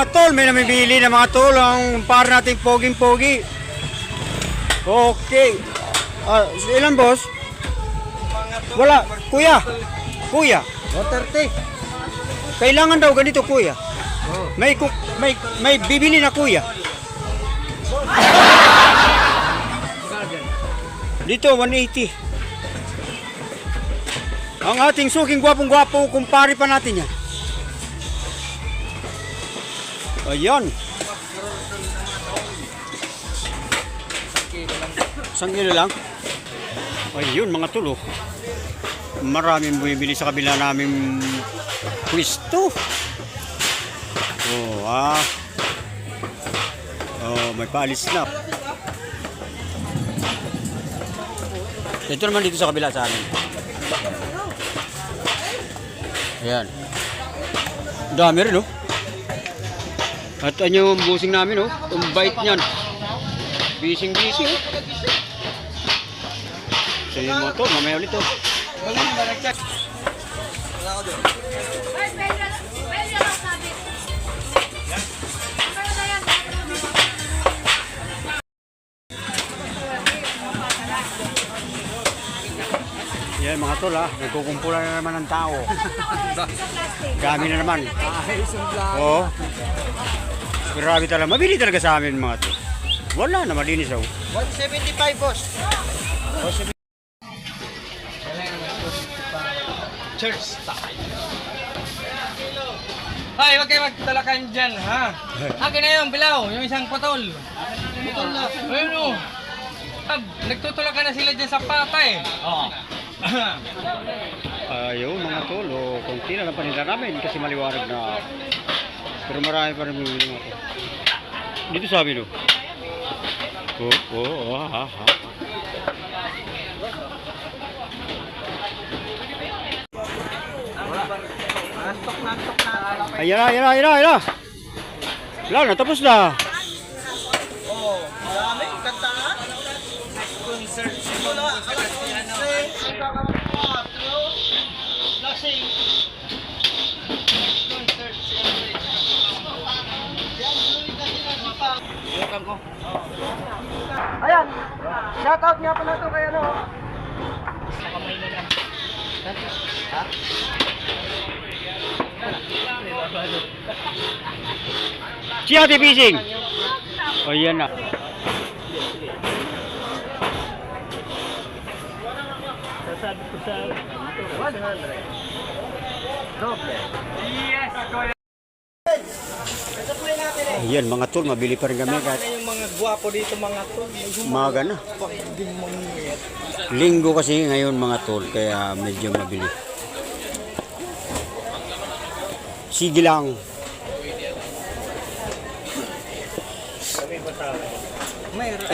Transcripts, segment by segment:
mga tol, may namimili na mga tol ang par nating poging-pogi. Okay. Ilan boss? Wala, kuya. Kuya. 130. Kailangan daw ganito kuya. May bibili na kuya. Dito 180. Ang ating suking gwapong-gwapo, kumpare pa natin yan. Ayan. 1 kilo lang. Ayun mga tulo. Maraming bumibili sa kabila naming pwesto. May paalis na. Ito naman dito sa kabila sa amin. Ayan. Dami rin, oh. At yung busing namin, oh. Ang bait niyan. Bising-bising, oh. So yung mga to, mamaya ulit, oh. Yan mga tol, ha. Nagkukumpulan na naman ng tao. Dami na naman. Oo. Grabe talaga. Mabili talaga sa amin mga tol. Wala na, malinis ako. 175 boss. Church style. Ay, wag kayo magtalakan dyan, ha? Akin na yun, Bilaw, yung isang putol. Putol na. Ayun, o. Nagtutulakan na sila dyan sa patay. Oo. Ayaw mga tol, konti na lang paninda namin kasi maliwanag na. Pero marami pa rin bumili mga tol. Dito sa amin, ha. Ayan na. Wala na, tapos na. Marami, kantaan. Concert simula. Lasing. Concert celebration. Ayan. Shoutout nga pala to kay ano. Si Ate Bising. O yan na. Sasabi ko sa 100. Ayan mga tol, mabili pa rin kami kahit Yung mga gwapo dito mga tol. umaga na. Linggo kasi ngayon mga tol, kaya medyo mabili. Sige lang.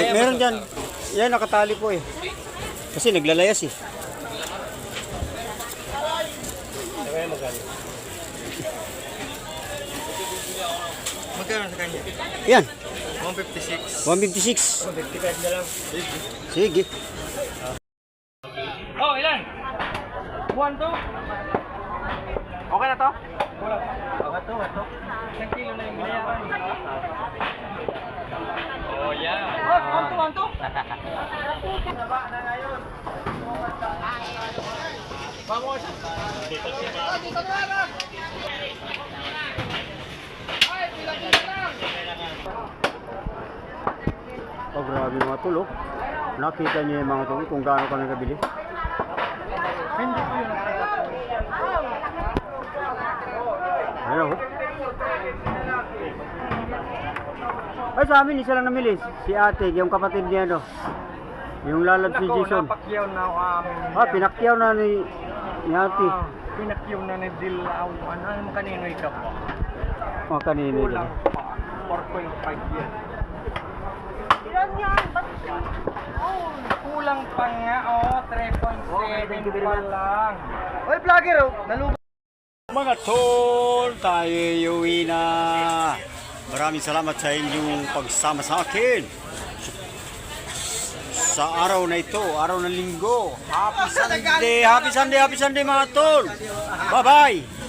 Meron dyan. Yan, nakatali po eh. Kasi naglalayas eh. Magkano sa kanya? Yan, 156. 156. 155 na lang. Sige. Oh, ilan? 1, 2? Okay na to? Wala. Ito. 1 kilo na yung binayaran. Oh, yeah. Oh, 1, 2. Naba na ngayon. Vamos. Dito na. Oh, grabe mga tol, oh. Nakita niyo yung mga tol kung gaano ka nagabili. Hindi ko yun. Ano? Ay, sa amin, isa lang namili. Si ate, yung kapatid niya, no? Yung lalab si Jason. Napakyaw na ako amin. Pinakyaw na ni ate. Pinakyaw na ni Dilaw. Ano kanino ikaw po? Mga kanina. Kulang pa. 4.5 yan. Ilan yan? Kulang pa nga, 3.7 pa lang. Oy, vlogger, nalubog. Mga tol, tayo iuwi na. Maraming salamat sa inyong pagsama sa akin. Sa araw na ito, araw ng linggo. Happy Sunday mga tol. Bye-bye.